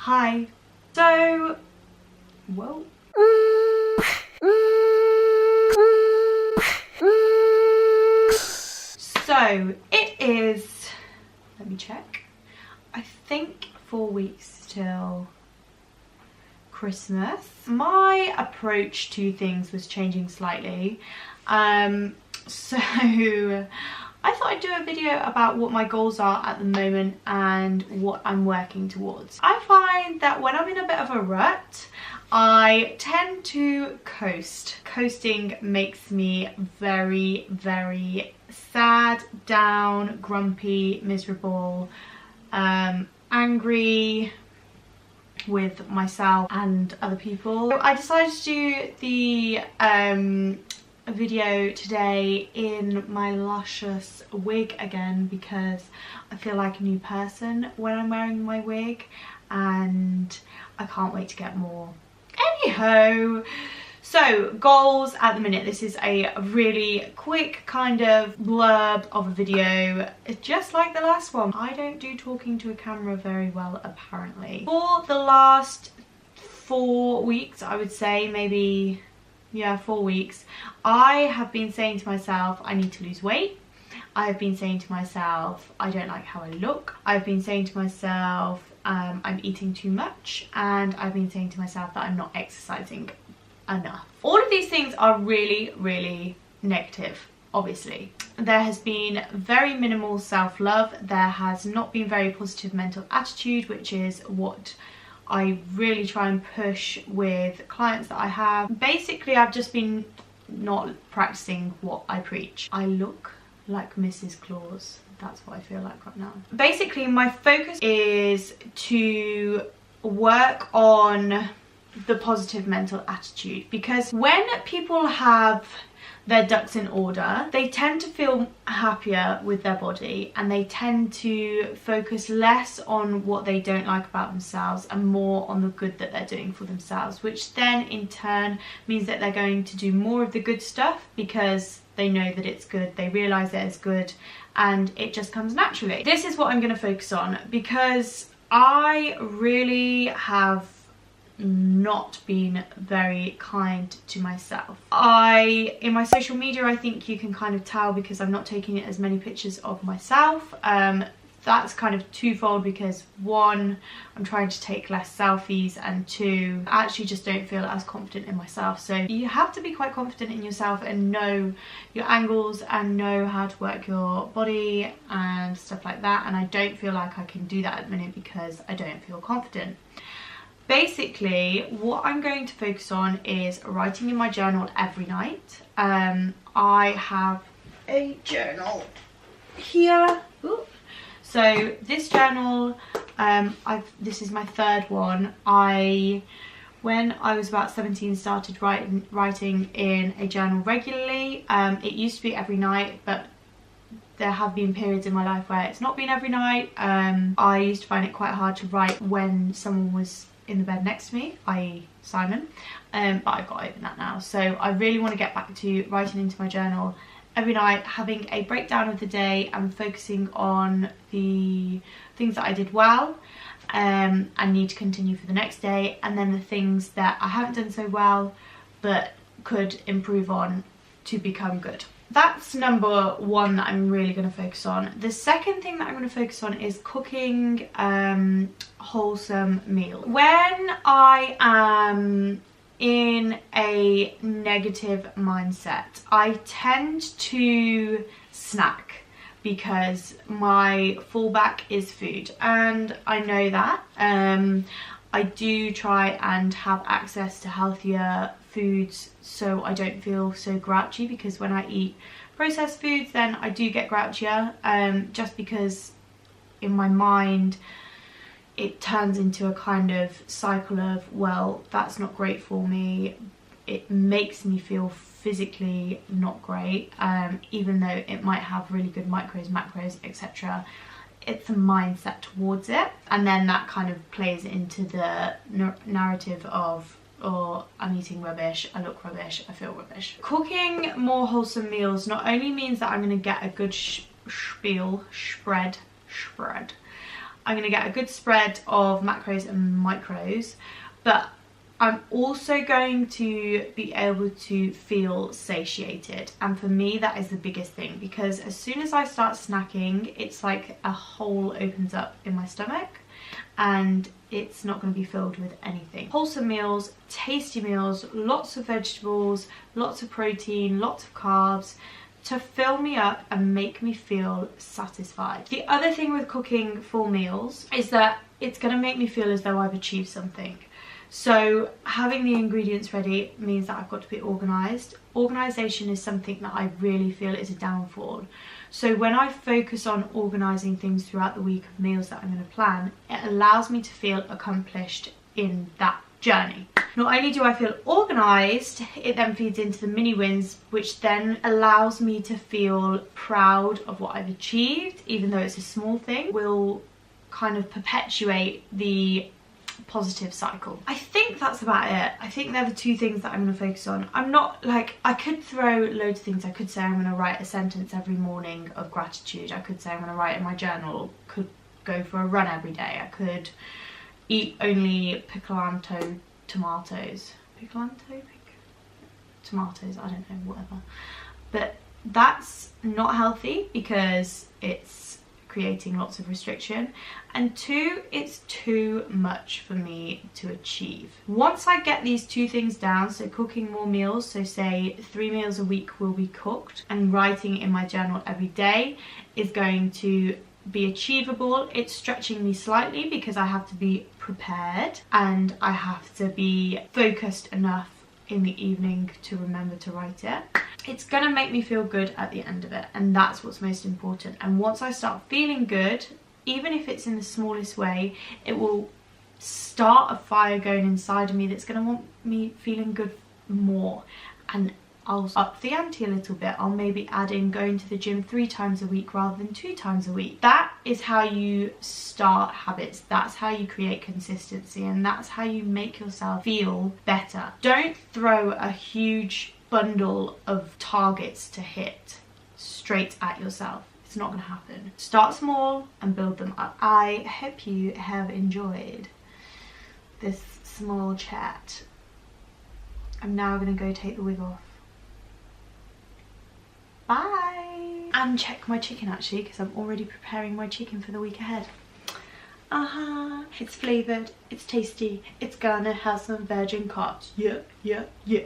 Hi. So, whoa. So, it is, let me check, I think 4 weeks till Christmas. My approach to things was changing slightly. So I thought I'd do a video about what my goals are at the moment and what I'm working towards. I find that when I'm in a bit of a rut, I tend to coast. Coasting makes me very, very sad, down, grumpy, miserable, angry with myself and other people. So I decided to do the video today in my luscious wig again because I feel like a new person when I'm wearing my wig and I can't wait to get more. Anyhow, so goals at the minute. This is a really quick kind of blurb of a video, just like the last one. I don't do talking to a camera very well apparently. For the last 4 weeks, I would say, maybe, yeah, 4 weeks, I have been saying to myself I need to lose weight. I have been saying to myself I don't like how I look. I've been saying to myself I'm eating too much, and I've been saying to myself that I'm not exercising enough. All of these things are really, really negative. Obviously, there has been very minimal self-love. There has not been very positive mental attitude, which is what I really try and push with clients that I have. Basically, I've just been not practicing what I preach. I look like Mrs. Claus. That's what I feel like right now. Basically, my focus is to work on the positive mental attitude, because when people have their ducks in order, they tend to feel happier with their body, and they tend to focus less on what they don't like about themselves and more on the good that they're doing for themselves, which then in turn means that they're going to do more of the good stuff because they know that it's good, they realise that it's good, and it just comes naturally. This is what I'm going to focus on because I really have not been very kind to myself. In my social media, I think you can kind of tell because I'm not taking as many pictures of myself. That's kind of twofold, because one, I'm trying to take less selfies, and two, I actually just don't feel as confident in myself. So you have to be quite confident in yourself and know your angles and know how to work your body and stuff like that, and I don't feel like I can do that at the minute because I don't feel confident. Basically, what I'm going to focus on is writing in my journal every night. I have a journal here. Ooh. So this journal, this is my third one. When I was about 17, started writing in a journal regularly. It used to be every night, but there have been periods in my life where it's not been every night. I used to find it quite hard to write when someone was in the bed next to me, i.e. Simon, but I've got over that now. So I really want to get back to writing into my journal every night, having a breakdown of the day and focusing on the things that I did well and need to continue for the next day, and then the things that I haven't done so well but could improve on to become good. That's number one that I'm really going to focus on. The second thing that I'm going to focus on is cooking wholesome meals. When I am in a negative mindset, I tend to snack because my fallback is food, and I know that. I do try and have access to healthier foods so I don't feel so grouchy, because when I eat processed foods then I do get grouchier, just because in my mind it turns into a kind of cycle of, well, that's not great for me. It makes me feel physically not great, even though it might have really good micros, macros, etc. It's a mindset towards it, and then that kind of plays into the narrative of, oh, I'm eating rubbish, I look rubbish, I feel rubbish. Cooking more wholesome meals not only means that I'm going to get a good spread, I'm going to get a good spread of macros and micros, but I'm also going to be able to feel satiated, and for me that is the biggest thing, because as soon as I start snacking, it's like a hole opens up in my stomach and it's not going to be filled with anything. Wholesome meals, tasty meals, lots of vegetables, lots of protein, lots of carbs, to fill me up and make me feel satisfied. The other thing with cooking full meals is that it's going to make me feel as though I've achieved something. So having the ingredients ready means that I've got to be organised. Organisation is something that I really feel is a downfall. So when I focus on organising things throughout the week of meals that I'm going to plan, it allows me to feel accomplished in that journey. Not only do I feel organised, it then feeds into the mini wins, which then allows me to feel proud of what I've achieved, even though it's a small thing. Will kind of perpetuate the positive cycle. I think that's about it. I think they're the two things that I'm going to focus on. I'm not like, I could throw loads of things. I could say I'm going to write a sentence every morning of gratitude. I could say I'm going to write in my journal. Could go for a run every day. I could eat only piccolato tomatoes. Tomatoes, I don't know, whatever. But that's not healthy because it's creating lots of restriction, and two, it's too much for me to achieve. Once I get these two things down, so cooking more meals, so say 3 meals a week will be cooked, and writing in my journal every day is going to be achievable. It's stretching me slightly because I have to be prepared and I have to be focused enough in the evening to remember to write it. It's gonna make me feel good at the end of it, and that's what's most important. And once I start feeling good, even if it's in the smallest way, it will start a fire going inside of me that's gonna want me feeling good more. And I'll up the ante a little bit. I'll maybe add in going to the gym 3 times a week rather than 2 times a week. That is how you start habits. That's how you create consistency, and that's how you make yourself feel better. Don't throw a huge bundle of targets to hit straight at yourself. It's not going to happen. Start small and build them up. I hope you have enjoyed this small chat. I'm now going to go take the wig off. Bye! And check my chicken actually, because I'm already preparing my chicken for the week ahead. It's flavoured, it's tasty, it's gonna have some virgin carbs. Yeah, yeah, yeah.